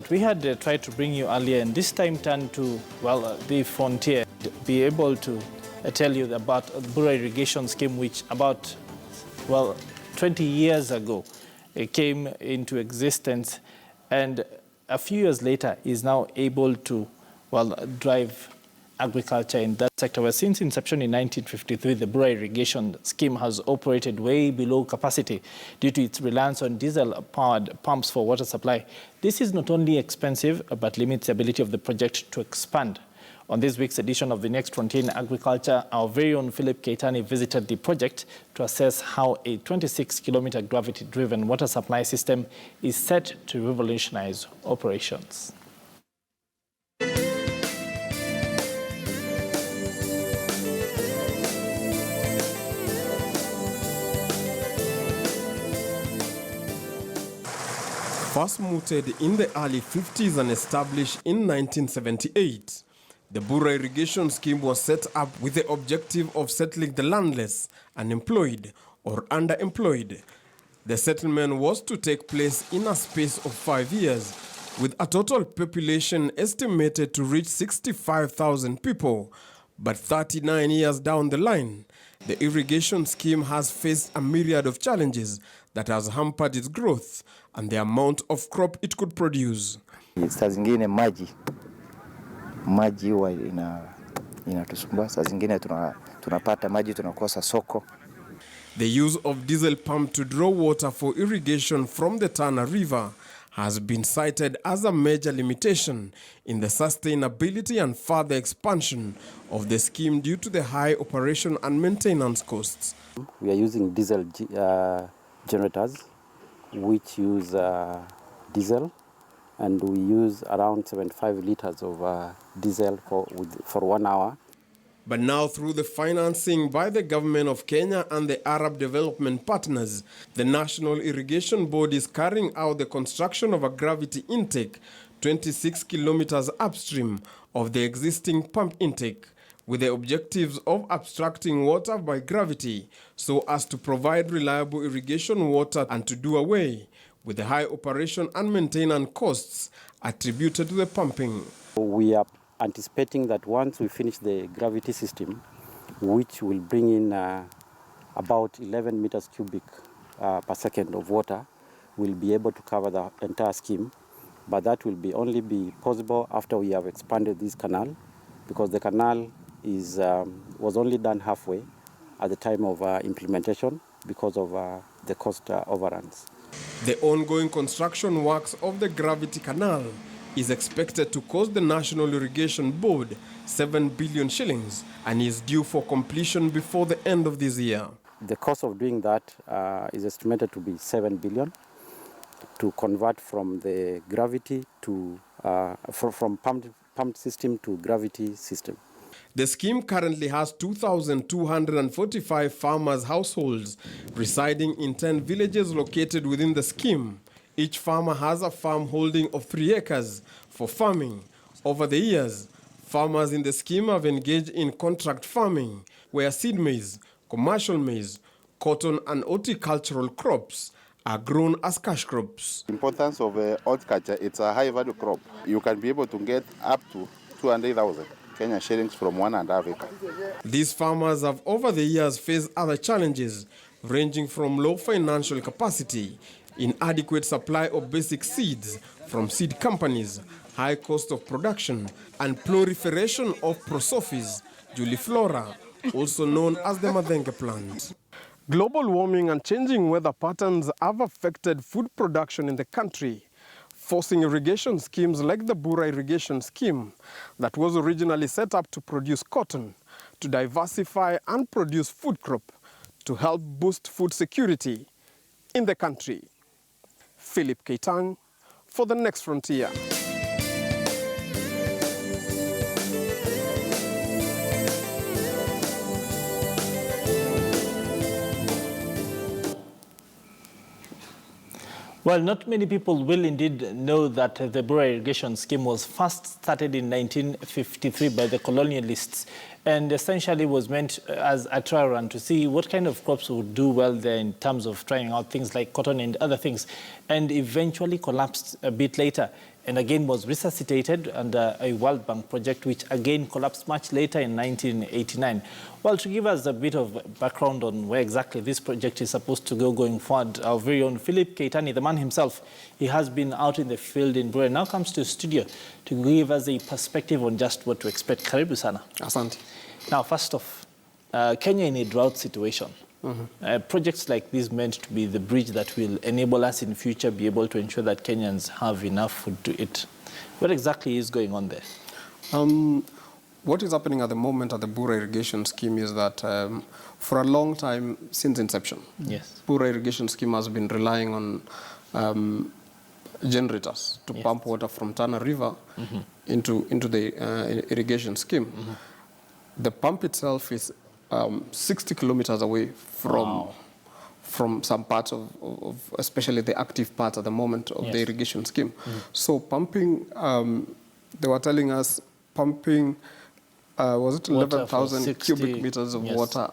We had tried to bring you earlier, and this time turned to, well, the frontier. Be able to tell you about the Bura irrigation scheme, which about, well, 20 years ago it came into existence, and a few years later is now able to, well, drive agriculture in that sector. Well, since inception in 1953, the Bura irrigation scheme has operated way below capacity due to its reliance on diesel-powered pumps for water supply. This is not only expensive, but limits the ability of the project to expand. On this week's edition of The Next Frontier in Agriculture, our very own Philip Keitani visited the project to assess how a 26-kilometer gravity-driven water supply system is set to revolutionize operations. First mooted in the early 50s and established in 1978, the Bura irrigation scheme was set up with the objective of settling the landless, unemployed or underemployed. The settlement was to take place in a space of 5 years, with a total population estimated to reach 65,000 people. But 39 years down the line, the irrigation scheme has faced a myriad of challenges that has hampered its growth and the amount of crop it could produce. Saa zingine maji huwa inatusumbua, saa zingine tunapata maji tunakosa soko. The use of diesel pump to draw water for irrigation from the Tana River has been cited as a major limitation in the sustainability and further expansion of the scheme due to the high operation and maintenance costs. We are using diesel generators which use diesel, and we use around 75 liters of diesel for 1 hour. But now, through the financing by the government of Kenya and the Arab development partners, the National Irrigation Board is carrying out the construction of a gravity intake 26 kilometers upstream of the existing pump intake, with the objectives of abstracting water by gravity so as to provide reliable irrigation water and to do away with the high operation and maintenance costs attributed to the pumping. We are anticipating that once we finish the gravity system, which will bring in about 11 meters cubic per second of water, we'll be able to cover the entire scheme. But that will only be possible after we have expanded this canal, because the canal was only done halfway at the time of implementation because of the cost overruns. The ongoing construction works of the gravity canal is expected to cost the National Irrigation Board 7 billion shillings and is due for completion before the end of this year. The cost of doing that is estimated to be 7 billion to convert from the gravity to from pumped system to gravity system. The scheme currently has 2,245 farmers' households residing in 10 villages located within the scheme. Each farmer has a farm holding of 3 acres for farming. Over the years, farmers in the scheme have engaged in contract farming, where seed maize, commercial maize, cotton and horticultural crops are grown as cash crops. The importance of horticulture, it's a high-value crop. You can be able to get up to 200,000 Kenya shillings from 1.5 acres. These farmers have over the years faced other challenges, ranging from low financial capacity, inadequate supply of basic seeds from seed companies, high cost of production, and proliferation of Prosopis juliflora, also known as the Madenge plant. Global warming and changing weather patterns have affected food production in the country, forcing irrigation schemes like the Bura irrigation scheme that was originally set up to produce cotton, to diversify and produce food crop to help boost food security in the country. Philip Keitani for The Next Frontier. Well, not many people will indeed know that the Bura irrigation scheme was first started in 1953 by the colonialists and essentially was meant as a trial run to see what kind of crops would do well there in terms of trying out things like cotton and other things, and eventually collapsed a bit later and again was resuscitated under a World Bank project, which again collapsed much later in 1989. Well, to give us a bit of background on where exactly this project is supposed to go going forward, our very own Philip Keitani, the man himself, he has been out in the field in Bura, now comes to the studio to give us a perspective on just what to expect. Karibu sana. Asante. Now, first off, Kenya in a drought situation. Projects like this meant to be the bridge that will enable us in future be able to ensure that Kenyans have enough food to eat. What exactly is going on there? What is happening at the moment at the Bura irrigation scheme is that for a long time since inception, Yes. Bura irrigation scheme has been relying on generators to pump water from Tana River into the irrigation scheme. The pump itself is 60 kilometers away from some parts of especially the active part at the moment of the irrigation scheme. So pumping, they were telling us pumping, was it 11,000 cubic meters of water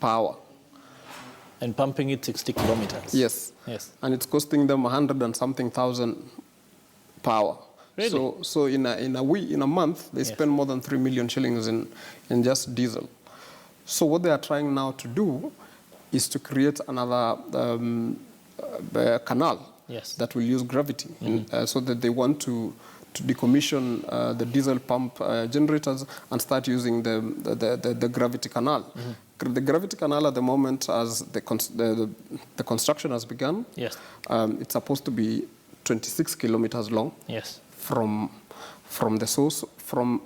per hour? And pumping it 60 kilometers? Yes. Yes. And it's costing them 100 and something thousand per hour. Really? So in a month, they spend more than 3 million shillings in just diesel. So what they are trying now to do is to create another canal that will use gravity, so that they want to decommission the diesel pump generators and start using the gravity canal. The gravity canal at the moment, as the construction has begun, it's supposed to be 26 kilometers long. Yes. From the source, from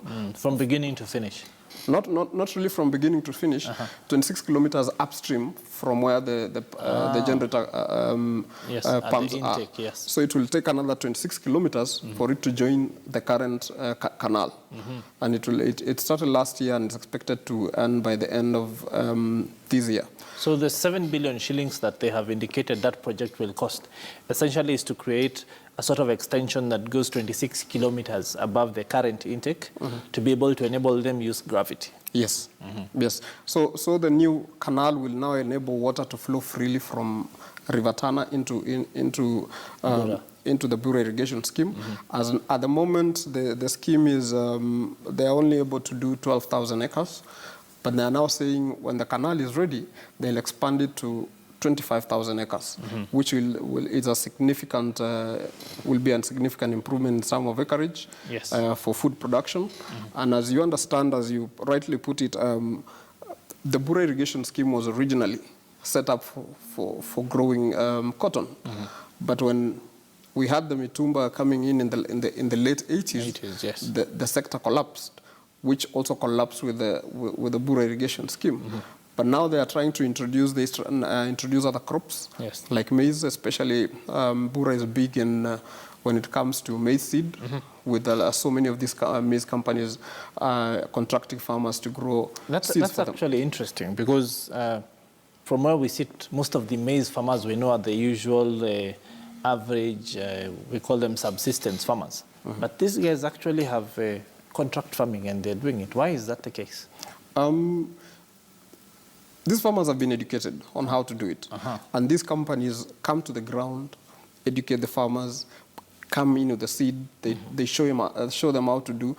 beginning to finish. Not really from beginning to finish. 26 kilometers upstream from where the generator pumps the intake, are. So it will take another 26 kilometers for it to join the current canal, and it started last year and is expected to end by the end of this year. So the 7 billion shillings that they have indicated that project will cost essentially is to create a sort of extension that goes 26 kilometers above the current intake to be able to enable them use gravity. Yes, yes. So the new canal will now enable water to flow freely from River Tana into the Bura irrigation scheme. As at the moment, the scheme is they are only able to do 12,000 acres, but they are now saying when the canal is ready, they'll expand it to 25,000 acres, which will be a significant improvement in some of acreage for food production. And as you understand, as you rightly put it, the Bura irrigation scheme was originally set up for growing cotton, but when we had the Mitumba coming in the late 80s, the sector collapsed, which also collapsed with the Bura irrigation scheme. But now they are trying to introduce other crops, like maize, especially Bura is big in when it comes to maize seed, with so many of these maize companies contracting farmers to grow seeds. That's actually interesting, because from where we sit, most of the maize farmers we know are the usual average, we call them subsistence farmers. But these guys actually have contract farming and they're doing it. Why is that the case? These farmers have been educated on how to do it. And these companies come to the ground, educate the farmers, come in with the seed, they show them how to do.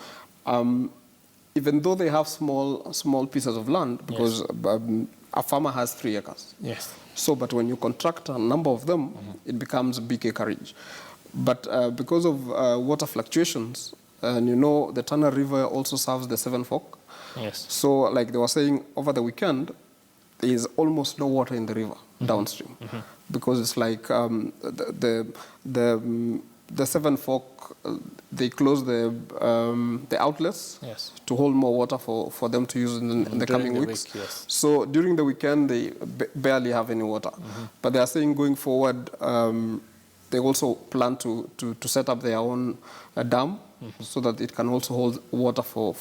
Even though they have small pieces of land, because a farmer has 3 acres. So, but when you contract a number of them, it becomes big acreage. But because of water fluctuations, and you know, the Tana River also serves the Seven Fork. So, like they were saying, over the weekend, there is almost no water in the river downstream, because it's like the Seven Fork, they close the outlets to hold more water for them to use in the coming weeks. So during the weekend, they barely have any water. But they are saying going forward, they also plan to set up their own dam, so that it can also hold water for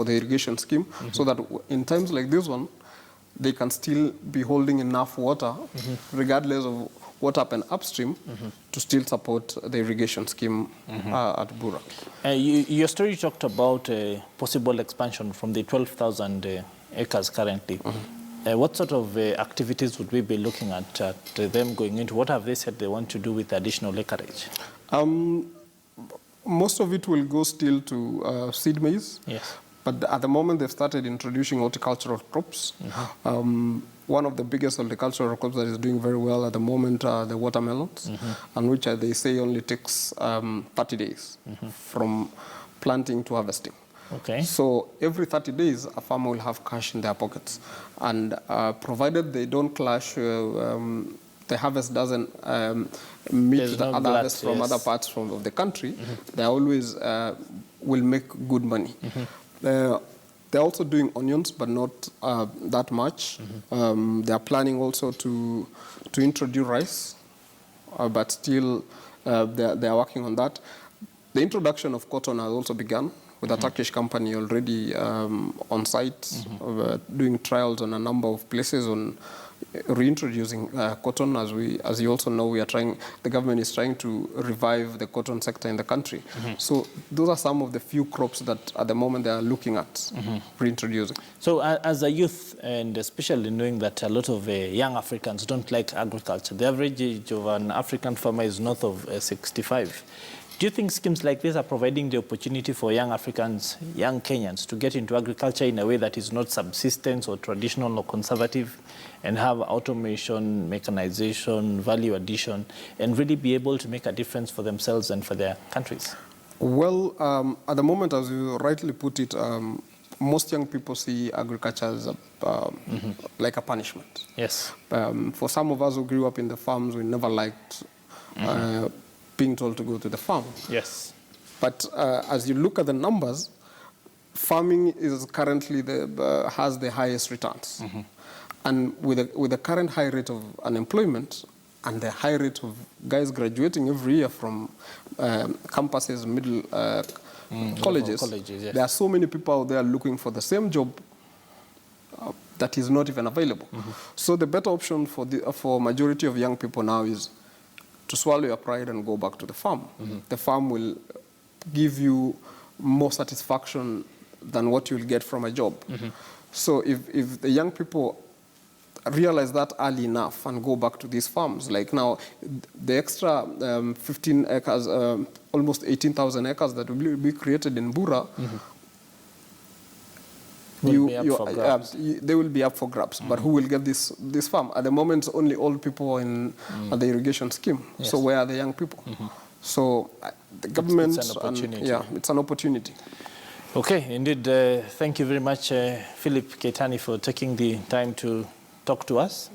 the irrigation scheme, so that in times like this one, they can still be holding enough water, regardless of what happened upstream, to still support the irrigation scheme at Bura. Your story talked about a possible expansion from the 12,000 acres currently. What sort of activities would we be looking at them going into? What have they said they want to do with additional acreage? Most of it will go still to seed maize. Yes. But at the moment, they've started introducing horticultural crops. One of the biggest horticultural crops that is doing very well at the moment are the watermelons, and which they say only takes 30 days from planting to harvesting. Okay. So every 30 days, a farmer will have cash in their pockets. And provided they don't clash, the harvest doesn't meet There's the no other glut, harvest from yes. other parts of the country, they always will make good money. They're also doing onions, but not that much. They are planning also to introduce rice, but still they are working on that. The introduction of cotton has also begun with a Turkish company already on site, doing trials on a number of places on reintroducing cotton. As you also know, the government is trying to revive the cotton sector in the country. So those are some of the few crops that at the moment they are looking at reintroducing. So as a youth, and especially knowing that a lot of young Africans don't like agriculture, the average age of an African farmer is north of 65. Do you think schemes like this are providing the opportunity for young Africans, young Kenyans, to get into agriculture in a way that is not subsistence or traditional or conservative, and have automation, mechanization, value addition, and really be able to make a difference for themselves and for their countries? Well, at the moment, as you rightly put it, most young people see agriculture as like a punishment. Yes. For some of us who grew up in the farms, we never liked being told to go to the farm. Yes. But as you look at the numbers, farming is currently has the highest returns. And with the current high rate of unemployment and the high rate of guys graduating every year from campuses, middle colleges, yes. There are so many people out there looking for the same job that is not even available. So the better option for majority of young people now is to swallow your pride and go back to the farm. The farm will give you more satisfaction than what you'll get from a job. So if the young people realize that early enough and go back to these farms, like now, the extra 15 acres, almost 18,000 acres that will be created in Bura, they will be up for grabs. But who will get this farm? At the moment, only old people in the irrigation scheme. Yes. So where are the young people? So the government, it's an opportunity. It's an opportunity. Okay, indeed. Thank you very much, Philip Keitani, for taking the time to talk to us.